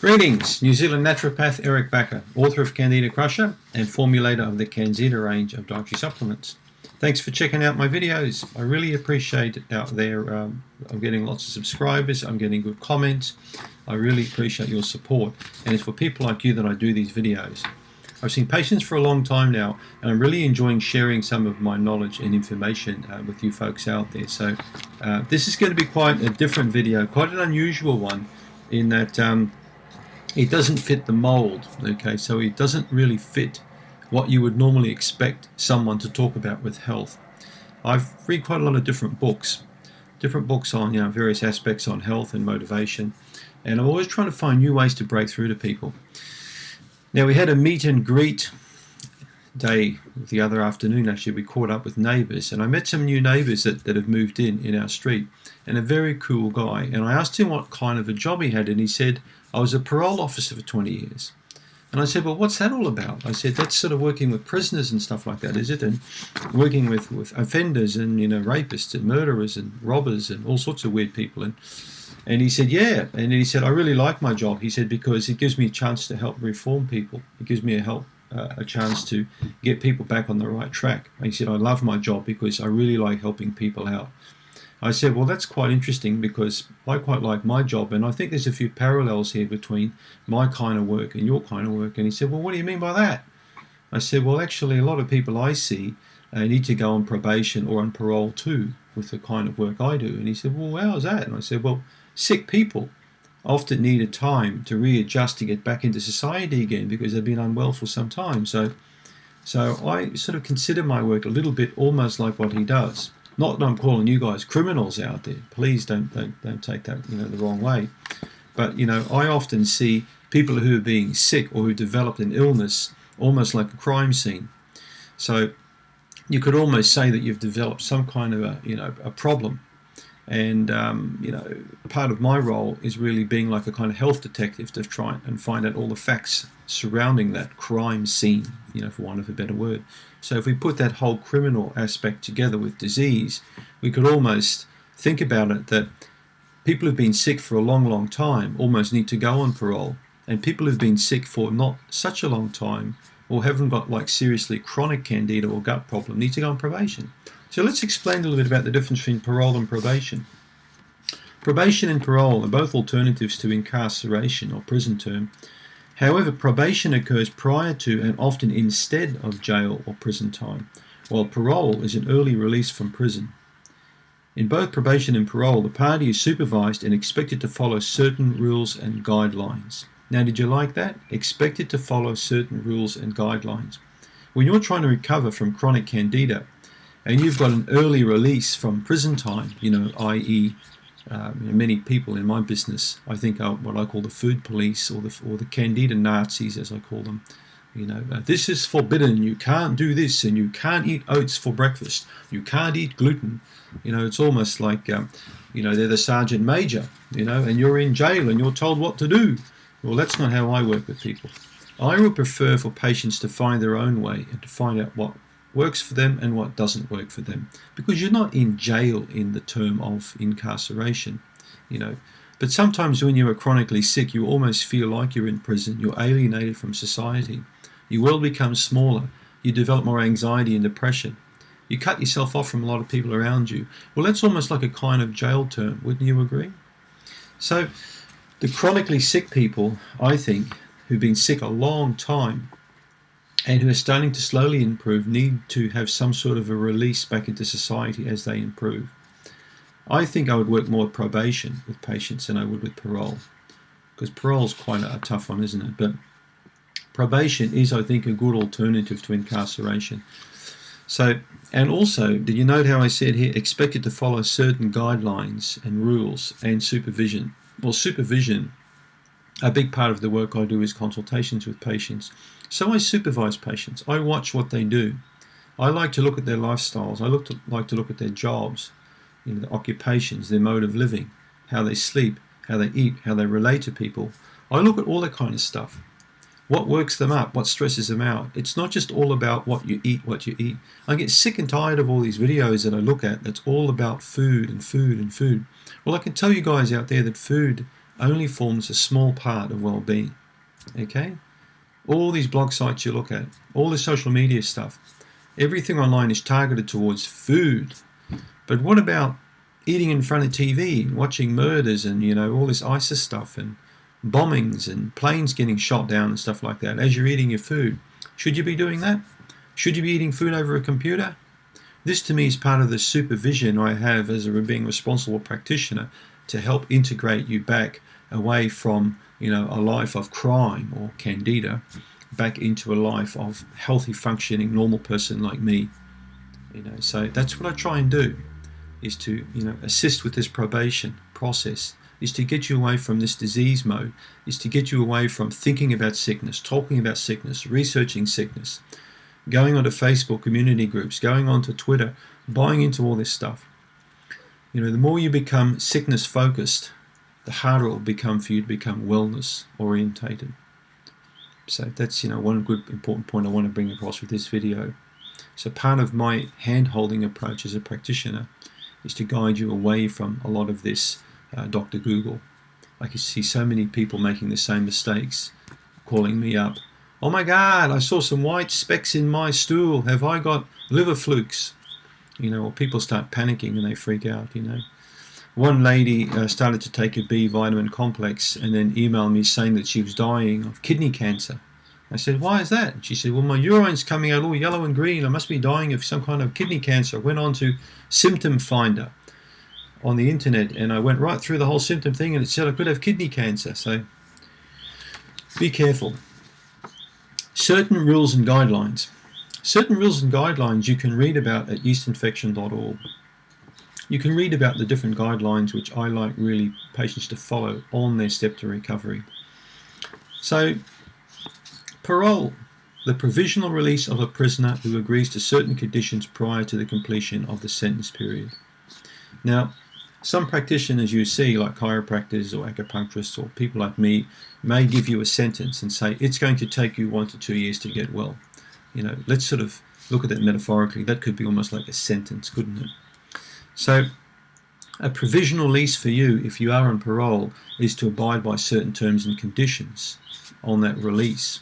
Greetings, New Zealand naturopath Eric Bakker, author of Candida Crusher and formulator of the Candida range of dietary supplements. Thanks for checking out my videos. I really appreciate it out there. I'm getting lots of subscribers, I'm getting good comments. I really appreciate your support, and it's for people like you that I do these videos. I've seen patients for a long time now, and I'm really enjoying sharing some of my knowledge and information with you folks out there. So this is going to be quite a different video, quite an unusual one, in that it doesn't fit the mold. Okay, so it doesn't really fit what you would normally expect someone to talk about with health. I've read quite a lot of different books on various aspects on health and motivation, and I'm always trying to find new ways to break through to people. Now, we had a meet and greet day the other afternoon. Actually, we caught up with neighbours, and I met some new neighbours that have moved in our street, and a very cool guy. And I asked him what kind of a job he had, and he said, I was a parole officer for 20 years. And I said, well, what's that all about? I said, that's sort of working with prisoners and stuff like that, is it? And working with offenders and, rapists and murderers and robbers and all sorts of weird people. And he said, yeah. And he said, I really like my job. He said, because it gives me a chance to help reform people. It gives me a chance to get people back on the right track. And he said, I love my job because I really like helping people out. I said, well, that's quite interesting because I quite like my job, and I think there's a few parallels here between my kind of work and your kind of work. And he said, well, what do you mean by that? I said, well, actually, a lot of people I see need to go on probation or on parole too with the kind of work I do. And he said, well, how's that? And I said, well, sick people often need a time to readjust to get back into society again because they've been unwell for some time. So I sort of consider my work a little bit almost like what he does. Not that I'm calling you guys criminals out there. Please don't take that the wrong way. But I often see people who are being sick or who developed an illness almost like a crime scene. So you could almost say that you've developed some kind of a problem. And part of my role is really being like a kind of health detective to try and find out all the facts surrounding that crime scene, for want of a better word. So if we put that whole criminal aspect together with disease, we could almost think about it that people who've been sick for a long, long time almost need to go on parole, and people who've been sick for not such a long time or haven't got like seriously chronic candida or gut problem need to go on probation. So let's explain a little bit about the difference between parole and probation. Probation and parole are both alternatives to incarceration or prison term. However, probation occurs prior to and often instead of jail or prison time, while parole is an early release from prison. In both probation and parole, the party is supervised and expected to follow certain rules and guidelines. Now, did you like that? Expected to follow certain rules and guidelines. When you're trying to recover from chronic candida, and you've got an early release from prison time, i.e., many people in my business, I think, are what I call the food police or the candida Nazis, as I call them. This is forbidden. You can't do this, and you can't eat oats for breakfast. You can't eat gluten. It's almost like they're the sergeant major. And you're in jail and you're told what to do. Well, that's not how I work with people. I would prefer for patients to find their own way and to find out what works for them and what doesn't work for them, because you're not in jail in the term of incarceration, but sometimes when you are chronically sick you almost feel like you're in prison. You're alienated from society, your world becomes smaller, you develop more anxiety and depression, you cut yourself off from a lot of people around you. Well, that's almost like a kind of jail term, wouldn't you agree? So the chronically sick people, I think, who've been sick a long time and who are starting to slowly improve, need to have some sort of a release back into society as they improve. I think I would work more with probation with patients than I would with parole, because parole is quite a tough one, isn't it? But probation is, I think, a good alternative to incarceration. So, and also, did you note how I said here, expected to follow certain guidelines and rules and supervision? Well, supervision, a big part of the work I do is consultations with patients. So I supervise patients. I watch what they do. I like to look at their lifestyles. I like to look at their jobs, their occupations, their mode of living, how they sleep, how they eat, how they relate to people. I look at all that kind of stuff. What works them up, what stresses them out. It's not just all about what you eat. I get sick and tired of all these videos that I look at that's all about food and food and food. Well, I can tell you guys out there that food only forms a small part of well-being. Okay? All these blog sites you look at, all the social media stuff, everything online is targeted towards food. But what about eating in front of TV, watching murders and, all this ISIS stuff and bombings and planes getting shot down and stuff like that as you're eating your food? Should you be doing that? Should you be eating food over a computer? This to me is part of the supervision I have as a being responsible practitioner to help integrate you back away from a life of crime or candida back into a life of healthy functioning normal person like me. So that's what I try and do, is to assist with this probation process, is to get you away from this disease mode, is to get you away from thinking about sickness, talking about sickness, researching sickness, going onto Facebook community groups, going onto Twitter, buying into all this stuff. The more you become sickness focused, the harder it will become for you to become wellness orientated. So that's one good important point I want to bring across with this video. So part of my hand-holding approach as a practitioner is to guide you away from a lot of this Dr. Google. I can see so many people making the same mistakes, calling me up. Oh my God, I saw some white specks in my stool. Have I got liver flukes? Or people start panicking and they freak out, One lady started to take a B vitamin complex and then emailed me saying that she was dying of kidney cancer. I said, why is that? She said, well, my urine's coming out all yellow and green. I must be dying of some kind of kidney cancer. I went on to Symptom Finder on the internet and I went right through the whole symptom thing and it said I could have kidney cancer. So be careful. Certain rules and guidelines. Certain rules and guidelines you can read about at yeastinfection.org. You can read about the different guidelines which I like really patients to follow on their step to recovery. So, parole, the provisional release of a prisoner who agrees to certain conditions prior to the completion of the sentence period. Now, some practitioners you see, like chiropractors or acupuncturists or people like me, may give you a sentence and say, it's going to take you 1 to 2 years to get well. Let's sort of look at that metaphorically. That could be almost like a sentence, couldn't it? So, a provisional lease for you, if you are on parole, is to abide by certain terms and conditions on that release.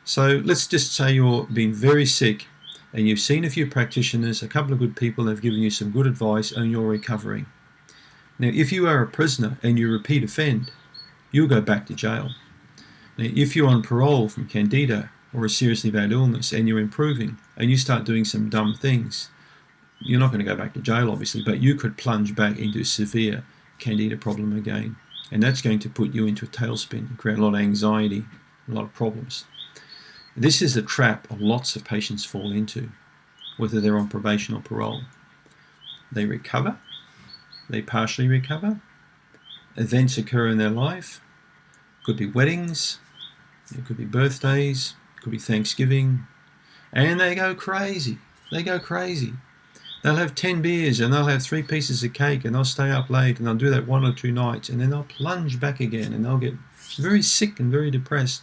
So, let's just say you're being very sick and you've seen a few practitioners, a couple of good people have given you some good advice and you're recovering. Now, if you are a prisoner and you repeat offend, you'll go back to jail. Now, if you're on parole from candida or a seriously bad illness and you're improving and you start doing some dumb things, you're not going to go back to jail, obviously, but you could plunge back into a severe candida problem again. And that's going to put you into a tailspin and create a lot of anxiety, a lot of problems. This is a trap lots of patients fall into, whether they're on probation or parole. They recover, they partially recover, events occur in their life, could be weddings, it could be birthdays, it could be Thanksgiving, and they go crazy. They go crazy. They'll have 10 beers and they'll have 3 pieces of cake and they'll stay up late and they'll do that 1 or 2 nights and then they'll plunge back again and they'll get very sick and very depressed.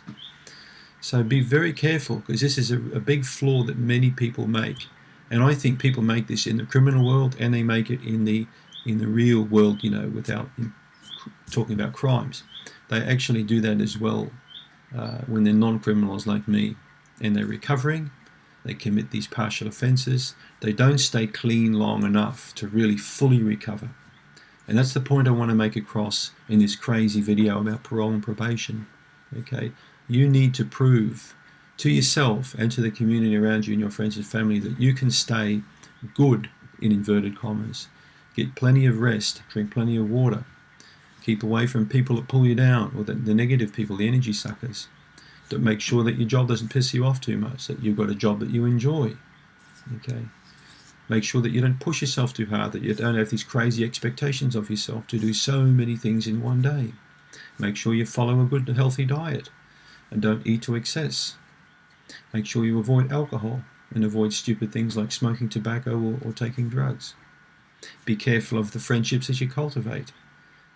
So be very careful, because this is a big flaw that many people make. And I think people make this in the criminal world and they make it in the real world, without talking about crimes. They actually do that as well when they're non-criminals like me and they're recovering. They commit these partial offences. They don't stay clean long enough to really fully recover. And that's the point I want to make across in this crazy video about parole and probation. Okay, you need to prove to yourself and to the community around you and your friends and family that you can stay good, in inverted commas. Get plenty of rest, drink plenty of water, keep away from people that pull you down, or the negative people, the energy suckers. To make sure that your job doesn't piss you off too much, that you've got a job that you enjoy. Okay. Make sure that you don't push yourself too hard, that you don't have these crazy expectations of yourself to do so many things in one day. Make sure you follow a good and healthy diet and don't eat to excess. Make sure you avoid alcohol and avoid stupid things like smoking tobacco or taking drugs. Be careful of the friendships that you cultivate,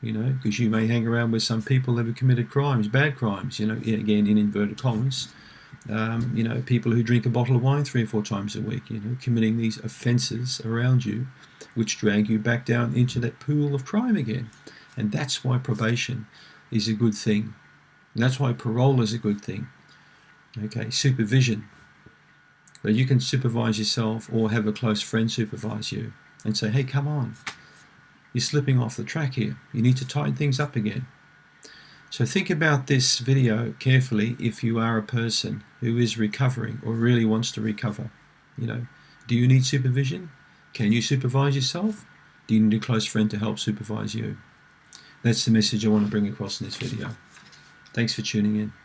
because you may hang around with some people that have committed crimes, bad crimes, again in inverted commas. People who drink a bottle of wine 3 or 4 times a week, committing these offences around you, which drag you back down into that pool of crime again. And that's why probation is a good thing. And that's why parole is a good thing. Okay, supervision. But you can supervise yourself or have a close friend supervise you and say, hey, come on, you're slipping off the track here. You need to tighten things up again. So think about this video carefully if you are a person who is recovering or really wants to recover. You know, do you need supervision? Can you supervise yourself? Do you need a close friend to help supervise you? That's the message I want to bring across in this video. Thanks for tuning in.